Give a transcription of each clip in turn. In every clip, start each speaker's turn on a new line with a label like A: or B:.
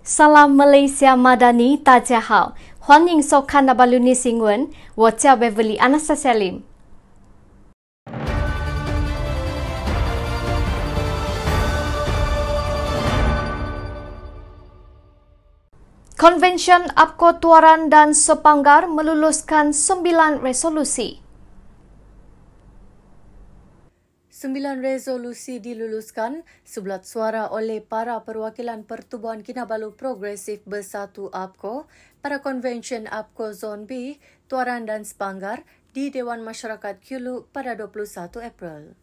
A: Salam Malaysia Madani, 大家好，欢迎收看 Nabalu Ni Singwen， 我叫 Beverly Anastasia Lim。Konvensyen APCO Tuaran dan Sepanggar meluluskan 9 resolusi.
B: 9 resolusi diluluskan sebulat suara oleh para perwakilan Pertubuhan Kinabalu Progresif Bersatu APCO pada Konvensyen APCO Zon B, Tuaran dan Sepanggar di Dewan Masyarakat Kulu pada 21 April.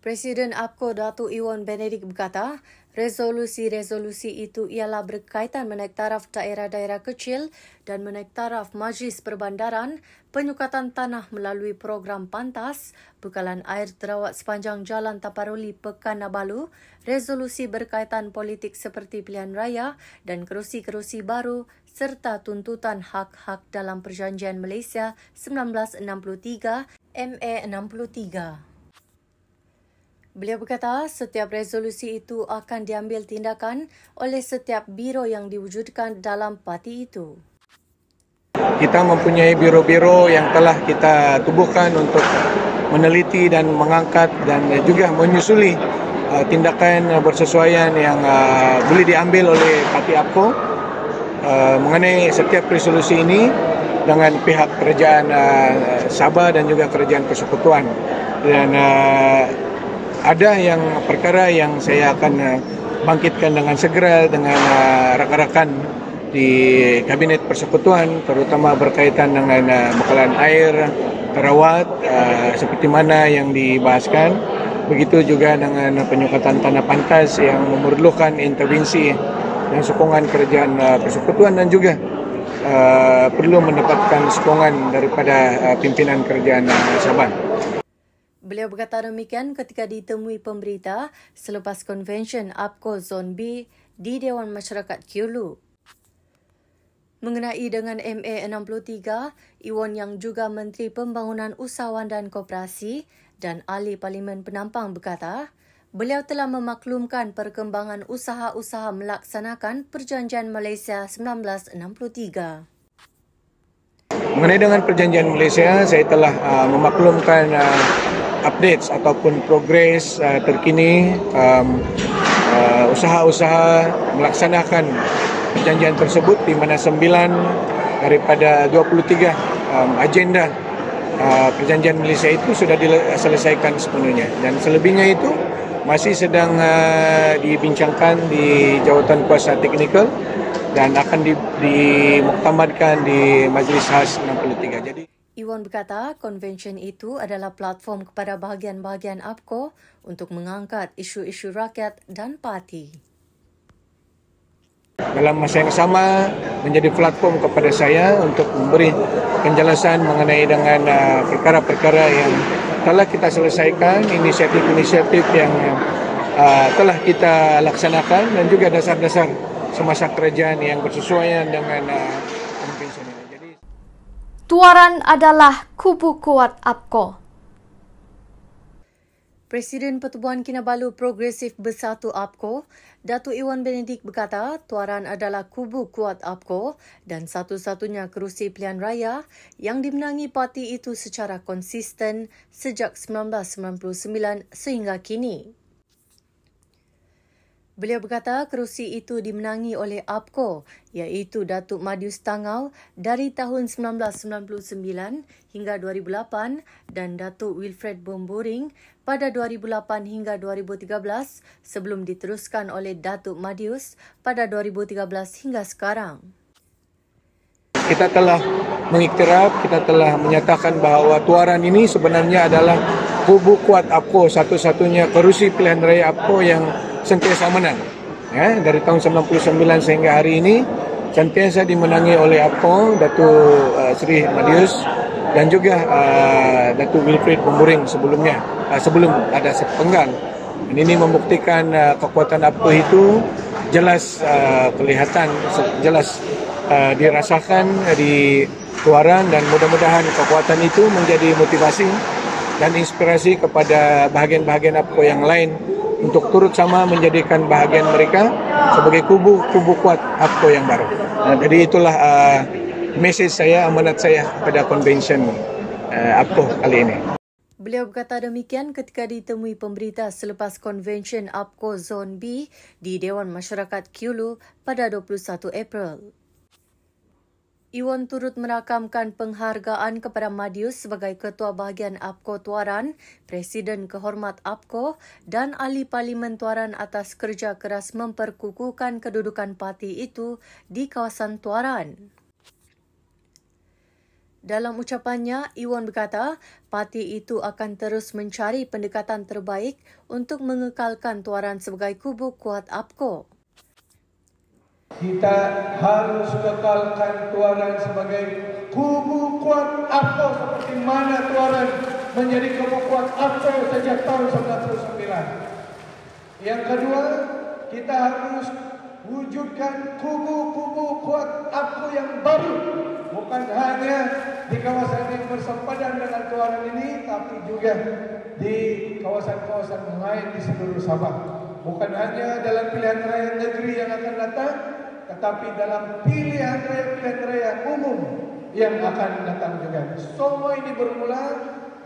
B: Presiden APCO Datuk Iwan Benedict berkata, resolusi-resolusi itu ialah berkaitan menaik taraf daerah-daerah kecil dan menaik taraf Majlis Perbandaran, penyukatan tanah melalui program pantas, bekalan air terawat sepanjang Jalan Taparuli Pekan Nabalu, resolusi berkaitan politik seperti pilihan raya dan kerusi-kerusi baru serta tuntutan hak-hak dalam Perjanjian Malaysia 1963 MA 63. Beliau berkata setiap resolusi itu akan diambil tindakan oleh setiap biro yang diwujudkan dalam parti itu.
C: Kita mempunyai biro-biro yang telah kita tubuhkan untuk meneliti dan mengangkat dan juga menyusuli tindakan bersesuaian yang boleh diambil oleh parti APCO mengenai setiap resolusi ini dengan pihak kerajaan Sabah dan juga kerajaan persekutuan. Dan ada yang perkara yang saya akan bangkitkan dengan segera dengan rakan-rakan di Kabinet Persekutuan, terutama berkaitan dengan bekalan air terawat seperti mana yang dibahaskan. Begitu juga dengan penyukatan tanah pantas yang memerlukan intervensi dan sokongan kerajaan Persekutuan dan juga perlu mendapatkan sokongan daripada pimpinan kerajaan Sabah.
B: Beliau berkata demikian ketika ditemui pemberita selepas Konvensyen APCO Zon B di Dewan Masyarakat Kulu. Mengenai dengan MA 63, Iwan yang juga Menteri Pembangunan Usahawan dan Koperasi dan Ahli Parlimen Penampang berkata, beliau telah memaklumkan perkembangan usaha-usaha melaksanakan Perjanjian Malaysia 1963.
C: Mengenai dengan Perjanjian Malaysia, saya telah memaklumkan updates ataupun progres terkini usaha-usaha melaksanakan perjanjian tersebut di mana 9 daripada 23 agenda Perjanjian Malaysia itu sudah diselesaikan sepenuhnya dan selebihnya itu masih sedang dibincangkan di Jawatan Kuasa Teknikal dan akan dimuktamadkan di Majlis Khas 63. Jadi
B: Iwan berkata konvensyen itu adalah platform kepada bahagian-bahagian APCO untuk mengangkat isu-isu rakyat dan parti.
C: Dalam masa yang sama menjadi platform kepada saya untuk memberi penjelasan mengenai dengan perkara-perkara yang telah kita selesaikan, inisiatif-inisiatif yang telah kita laksanakan dan juga dasar-dasar semasa kerajaan yang bersesuaian dengan konvensyen ini.
A: Tuaran adalah kubu kuat APCO.
B: Presiden Pertubuhan Kinabalu Progresif Bersatu APCO, Datuk Iwan Benedict berkata Tuaran adalah kubu kuat APCO dan satu-satunya kerusi pilihan raya yang dimenangi parti itu secara konsisten sejak 1999 sehingga kini. Beliau berkata kerusi itu dimenangi oleh APCO iaitu Datuk Madius Tangau dari tahun 1999 hingga 2008 dan Datuk Wilfred Bomboring pada 2008 hingga 2013 sebelum diteruskan oleh Datuk Madius pada 2013 hingga sekarang.
C: Kita telah mengiktiraf, kita telah menyatakan bahawa Tuaran ini sebenarnya adalah kubu kuat APCO, satu-satunya kerusi pilihan raya APCO yang sentiasa menang. Ya, dari tahun 99 sehingga hari ini sentiasa dimenangi oleh APCO, Datuk Seri Madius dan juga Datuk Wilfred Bomboring sebelumnya, sebelum ada sepenggal. Dan ini membuktikan kekuatan APCO itu jelas kelihatan, jelas dirasakan di Tuaran dan mudah-mudahan kekuatan itu menjadi motivasi dan inspirasi kepada bahagian-bahagian APCO yang lain untuk turut sama menjadikan bahagian mereka sebagai kubu kuat APCO yang baru. Jadi itulah mesej saya, amanat saya pada convention APCO kali ini.
B: Beliau berkata demikian ketika ditemui pemberita selepas konvensyen APCO Zon B di Dewan Masyarakat Kiulu pada 21 April. Iwan turut merakamkan penghargaan kepada Madius sebagai Ketua Bahagian APCO Tuaran, Presiden Kehormat APCO dan Ahli Parlimen Tuaran atas kerja keras memperkukuhkan kedudukan parti itu di kawasan Tuaran. Dalam ucapannya, Iwan berkata parti itu akan terus mencari pendekatan terbaik untuk mengekalkan Tuaran sebagai kubu kuat APCO.
C: Kita harus kekalkan Tuaran sebagai kubu kuat APCO seperti mana Tuaran menjadi kubu kuat APCO sejak tahun 1999. Yang kedua, kita harus wujudkan kubu-kubu kuat APCO yang baru. Bukan hanya di kawasan yang bersempadan dengan Tuaran ini, tapi juga di kawasan-kawasan lain di seluruh Sabah. Bukan hanya dalam pilihan raya negeri yang akan datang, tetapi dalam pilihan raya umum yang akan datang juga. Semua ini bermula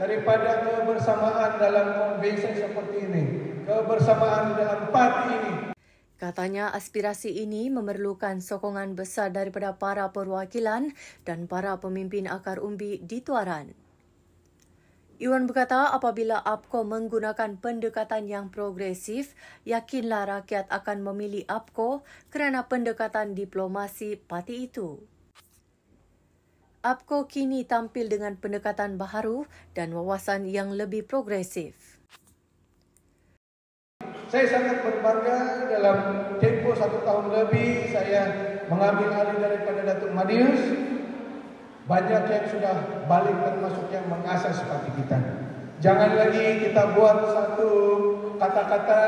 C: daripada kebersamaan dalam konvensi seperti ini, kebersamaan dalam parti ini.
B: Katanya aspirasi ini memerlukan sokongan besar daripada para perwakilan dan para pemimpin akar umbi di Tuaran. Iwan berkata apabila APCO menggunakan pendekatan yang progresif, yakinlah rakyat akan memilih APCO kerana pendekatan diplomasi parti itu. APCO kini tampil dengan pendekatan baharu dan wawasan yang lebih progresif.
C: Saya sangat berbangga dalam tempoh 1 tahun lebih saya mengambil alih daripada Datuk Madius. Banyak yang sudah balik termasuk yang mengasas parti kita. Jangan lagi kita buat satu kata-kata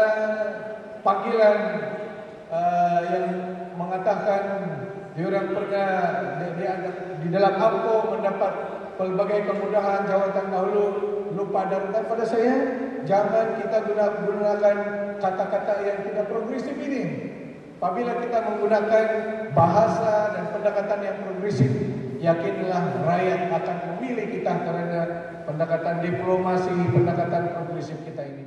C: panggilan yang mengatakan diorang pernah di dalam APCO mendapat pelbagai kemudahan jawatan dahulu, lupa daratan pada saya. Jangan kita gunakan kata-kata yang tidak progresif ini. Apabila kita menggunakan bahasa dan pendekatan yang progresif, yakinlah rakyat akan memilih kita kerana pendekatan diplomasi, pendekatan progresif kita ini.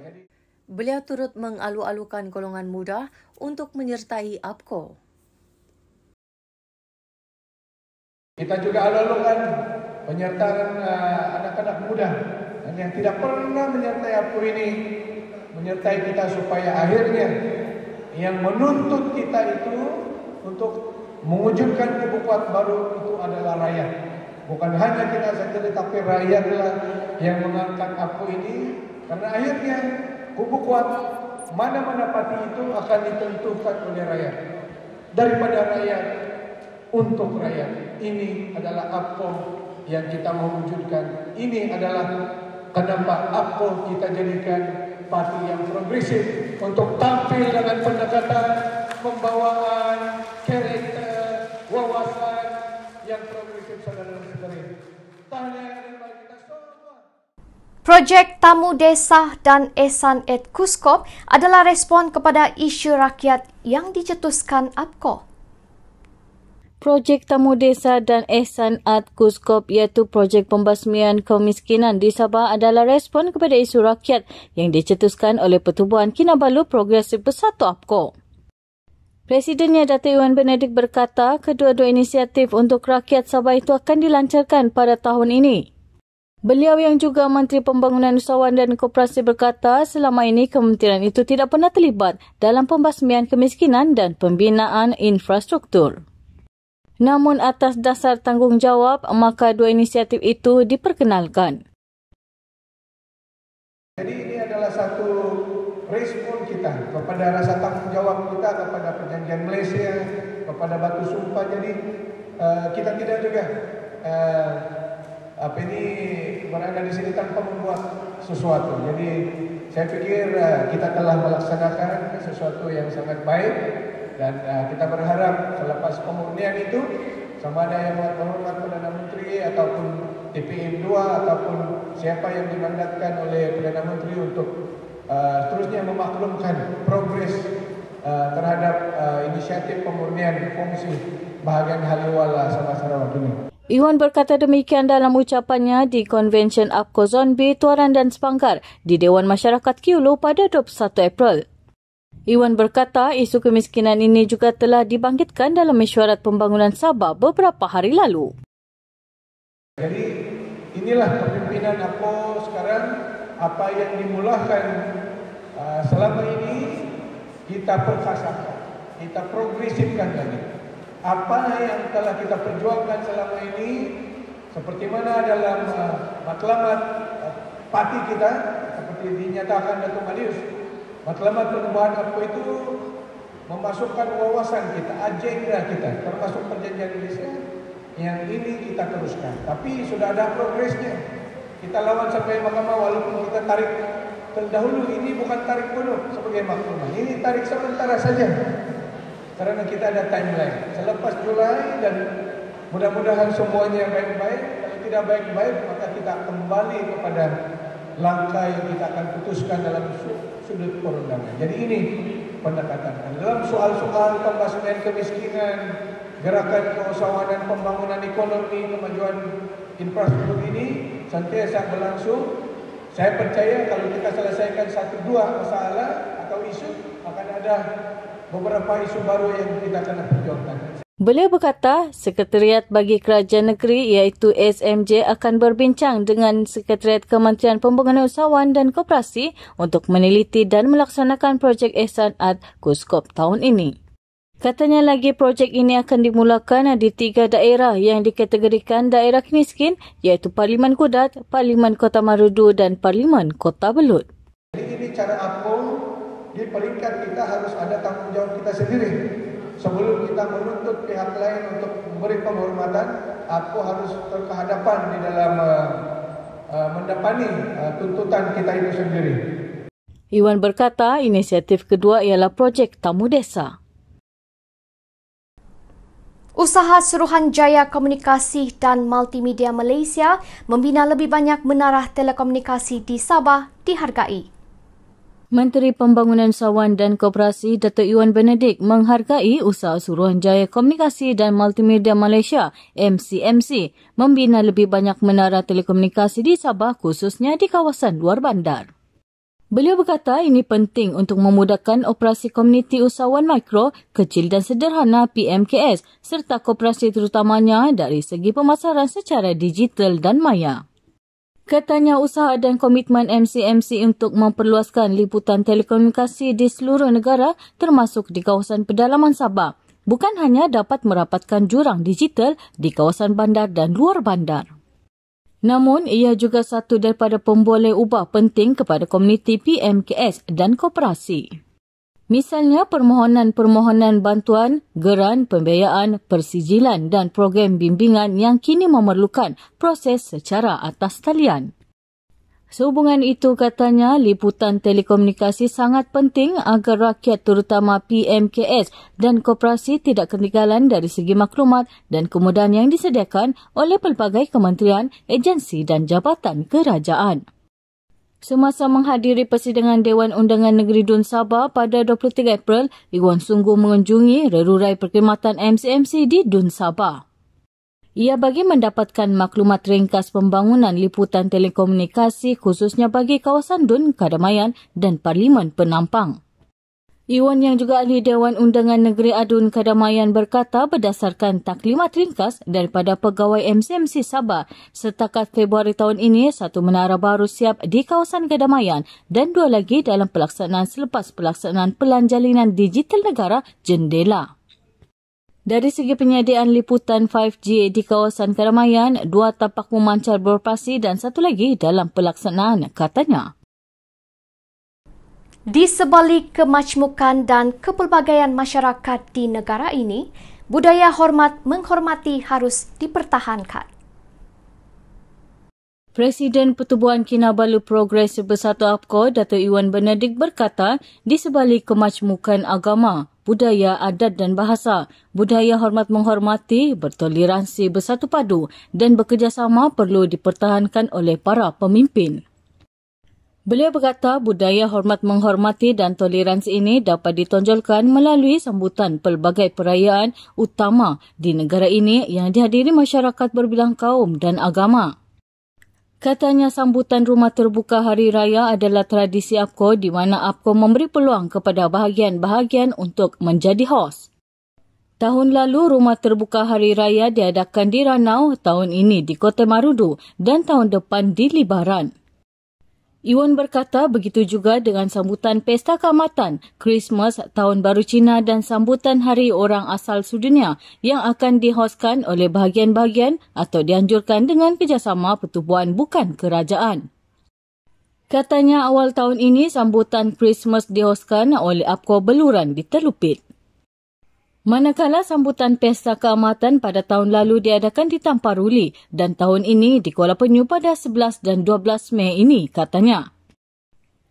B: Beliau turut mengalu-alukan golongan muda untuk menyertai APCO.
C: Kita juga alu-alukan penyertaan anak-anak muda yang tidak pernah menyertai APCO ini, menyertai kita supaya akhirnya yang menuntut kita itu untuk mewujudkan kubu kuat baru itu adalah rakyat. Bukan hanya kita saja, tetapi rakyatlah yang mengangkat APCO ini. Karena akhirnya kubu kuat mana-mana parti itu akan ditentukan oleh rakyat. Daripada rakyat untuk rakyat. Ini adalah APCO yang kita mewujudkan. Ini adalah kenapa APCO kita jadikan parti yang progresif untuk tampil dengan pendekatan, pembawaan, karakter, wawasan yang progresif saudara-saudari. Tahniah kepada kita semua.
A: Projek Tamu Desa dan Ehsan Ed Kuskop adalah respon kepada isu rakyat yang dicetuskan APCO.
D: Projek Tamu Desa dan Ehsan Ed Kuskop iaitu projek pembasmian kemiskinan di Sabah adalah respon kepada isu rakyat yang dicetuskan oleh Pertubuhan Kinabalu Progresif Bersatu APCO. Presidennya Datuk Iwan Benedik berkata kedua-dua inisiatif untuk rakyat Sabah itu akan dilancarkan pada tahun ini. Beliau yang juga Menteri Pembangunan Usahawan dan Koperasi berkata selama ini kementerian itu tidak pernah terlibat dalam pembasmian kemiskinan dan pembinaan infrastruktur. Namun atas dasar tanggungjawab, maka dua inisiatif itu diperkenalkan.
C: Jadi ini adalah satu respon kita kepada rasa tanggungjawab kita kepada perjanjian Malaysia, kepada batu sumpah. Jadi kita tidak juga berada di sini tanpa membuat sesuatu. Jadi saya pikir kita telah melaksanakan sesuatu yang sangat baik. Dan kita berharap selepas pemurnian itu, sama ada yang berhormat Perdana Menteri ataupun TPM 2 ataupun siapa yang dimandatkan oleh Perdana Menteri untuk seterusnya memaklumkan progres terhadap inisiatif pemurnian fungsi bahagian Haliwala Sabah Sarawak ini.
D: Iwan berkata demikian dalam ucapannya di Konvensyen APCO Zon B, Tuaran dan Sepanggar di Dewan Masyarakat Kiulu pada 21 April. Iwan berkata isu kemiskinan ini juga telah dibangkitkan dalam mesyuarat pembangunan Sabah beberapa hari lalu.
C: Jadi inilah kepimpinan APCO sekarang, apa yang dimulakan selama ini kita perkasakan, kita progresifkan lagi. Apa yang telah kita perjuangkan selama ini, seperti mana dalam matlamat parti kita, seperti dinyatakan Datuk Malius, matlamat perubahan APCO itu memasukkan wawasan kita, agenda kita, termasuk perjanjian Malaysia, yang ini kita teruskan. Tapi sudah ada progresnya. Kita lawan sampai mahkamah walaupun kita tarik terdahulu, ini bukan tarik penuh sebagai mahkamah. Ini tarik sementara saja. Karena kita ada timeline. Selepas Julai dan mudah-mudahan semuanya baik-baik. Kalau tidak baik-baik, maka kita kembali kepada langkah yang kita akan putuskan dalam sudut perundangan. Jadi ini pendekatan. Dalam soal-soal pembasmian kemiskinan, gerakan keusahawanan pembangunan ekonomi, kemajuan infrastruktur ini sentiasa berlangsung. Saya percaya kalau kita selesaikan 1-2 masalah atau isu, akan ada beberapa isu baru yang kita akan perjuangkan.
D: Beliau berkata, Sekretariat bagi Kerajaan Negeri iaitu SMJ akan berbincang dengan Sekretariat Kementerian Pembangunan Usahawan dan Koperasi untuk meneliti dan melaksanakan projek Ehsan Art Kuskop tahun ini. Katanya lagi projek ini akan dimulakan di 3 daerah yang dikategorikan daerah miskin iaitu Parlimen Kudat, Parlimen Kota Marudu dan Parlimen Kota Belud.
C: Jadi ini cara APCO di peringkat kita harus ada tanggungjawab kita sendiri. Sebelum kita menuntut pihak lain untuk memberi penghormatan, APCO harus terkehadapan di dalam mendapati tuntutan kita itu sendiri.
D: Iwan berkata inisiatif kedua ialah projek Tamu Desa.
A: Usaha Suruhanjaya Komunikasi dan Multimedia Malaysia membina lebih banyak menara telekomunikasi di Sabah dihargai.
D: Menteri Pembangunan Usahawan dan Koperasi Datuk Iwan Benedict menghargai usaha Suruhanjaya Komunikasi dan Multimedia Malaysia MCMC membina lebih banyak menara telekomunikasi di Sabah khususnya di kawasan luar bandar. Beliau berkata ini penting untuk memudahkan operasi komuniti usahawan mikro, kecil dan sederhana PMKS serta koperasi terutamanya dari segi pemasaran secara digital dan maya. Katanya usaha dan komitmen MCMC untuk memperluaskan liputan telekomunikasi di seluruh negara termasuk di kawasan pedalaman Sabah bukan hanya dapat merapatkan jurang digital di kawasan bandar dan luar bandar. Namun, ia juga satu daripada pemboleh ubah penting kepada komuniti PMKS dan koperasi. Misalnya, permohonan-permohonan bantuan, geran, pembiayaan, persijilan dan program bimbingan yang kini memerlukan proses secara atas talian. Sehubungan itu, katanya, liputan telekomunikasi sangat penting agar rakyat terutama PMKS dan koperasi tidak ketinggalan dari segi maklumat dan kemudahan yang disediakan oleh pelbagai kementerian, agensi dan jabatan kerajaan. Semasa menghadiri persidangan Dewan Undangan Negeri Dun Sabah pada 23 April, Iwan sungguh mengunjungi rerurai perkhidmatan MCMC di Dun Sabah. Ia bagi mendapatkan maklumat ringkas pembangunan liputan telekomunikasi khususnya bagi kawasan Dun, Kadamayan dan Parlimen Penampang. Iwan yang juga ahli Dewan Undangan Negeri Adun Kadamayan berkata berdasarkan taklimat ringkas daripada pegawai MCMC Sabah, setakat Februari tahun ini 1 menara baru siap di kawasan Kadamayan dan 2 lagi dalam pelaksanaan selepas pelaksanaan Pelan Jalinan Digital Negara Jendela. Dari segi penyediaan liputan 5G di kawasan Kadamayan, 2 tapak memancar beroperasi dan 1 lagi dalam pelaksanaan, katanya.
A: Di sebalik kemajmukan dan kepelbagaian masyarakat di negara ini, budaya hormat menghormati harus dipertahankan.
D: Presiden Pertubuhan Kinabalu Progresif Bersatu APCO, Datuk Iwan Benedict berkata, di sebalik kemajmukan agama, budaya, adat dan bahasa, budaya hormat menghormati, bertoleransi, bersatu padu dan bekerjasama perlu dipertahankan oleh para pemimpin. Beliau berkata budaya hormat menghormati dan toleransi ini dapat ditonjolkan melalui sambutan pelbagai perayaan utama di negara ini yang dihadiri masyarakat berbilang kaum dan agama. Katanya sambutan rumah terbuka Hari Raya adalah tradisi APCO di mana APCO memberi peluang kepada bahagian-bahagian untuk menjadi hos. Tahun lalu, rumah terbuka Hari Raya diadakan di Ranau, tahun ini di Kota Marudu dan tahun depan di Libaran. Iwan berkata begitu juga dengan sambutan Pesta Kaamatan, Christmas, Tahun Baru Cina dan sambutan Hari Orang Asal Sedunia yang akan dihoskan oleh bahagian-bahagian atau dianjurkan dengan kerjasama pertubuhan bukan kerajaan. Katanya awal tahun ini sambutan Christmas dihoskan oleh APCO Beluran di Telupit. Manakala sambutan Pesta Keamatan pada tahun lalu diadakan di Tamparuli dan tahun ini di Kuala Penyu pada 11 dan 12 Mei ini, katanya.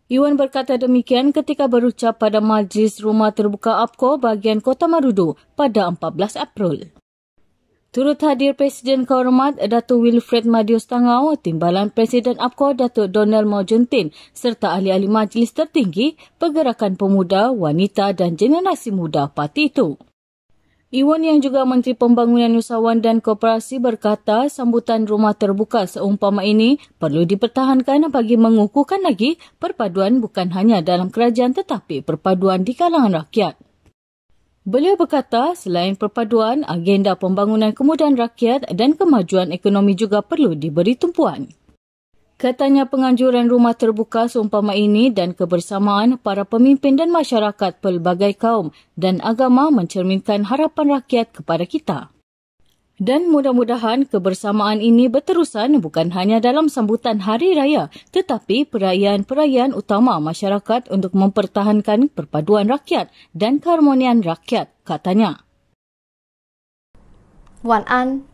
D: Iwan berkata demikian ketika berucap pada Majlis Rumah Terbuka APCO bahagian Kota Marudu pada 14 April. Turut hadir Presiden Kehormat Datuk Wilfred Madius Tangau, Timbalan Presiden APCO Datuk Donald Maujuntin serta ahli-ahli majlis tertinggi, pergerakan pemuda, wanita dan generasi muda parti itu. Iwan yang juga Menteri Pembangunan Usahawan dan Koperasi berkata sambutan rumah terbuka seumpama ini perlu dipertahankan bagi mengukuhkan lagi perpaduan bukan hanya dalam kerajaan tetapi perpaduan di kalangan rakyat. Beliau berkata selain perpaduan, agenda pembangunan kemudahan rakyat dan kemajuan ekonomi juga perlu diberi tumpuan. Katanya penganjuran rumah terbuka seumpama ini dan kebersamaan para pemimpin dan masyarakat pelbagai kaum dan agama mencerminkan harapan rakyat kepada kita. Dan mudah-mudahan kebersamaan ini berterusan bukan hanya dalam sambutan Hari Raya tetapi perayaan-perayaan utama masyarakat untuk mempertahankan perpaduan rakyat dan keharmonian rakyat, katanya.
A: Wan An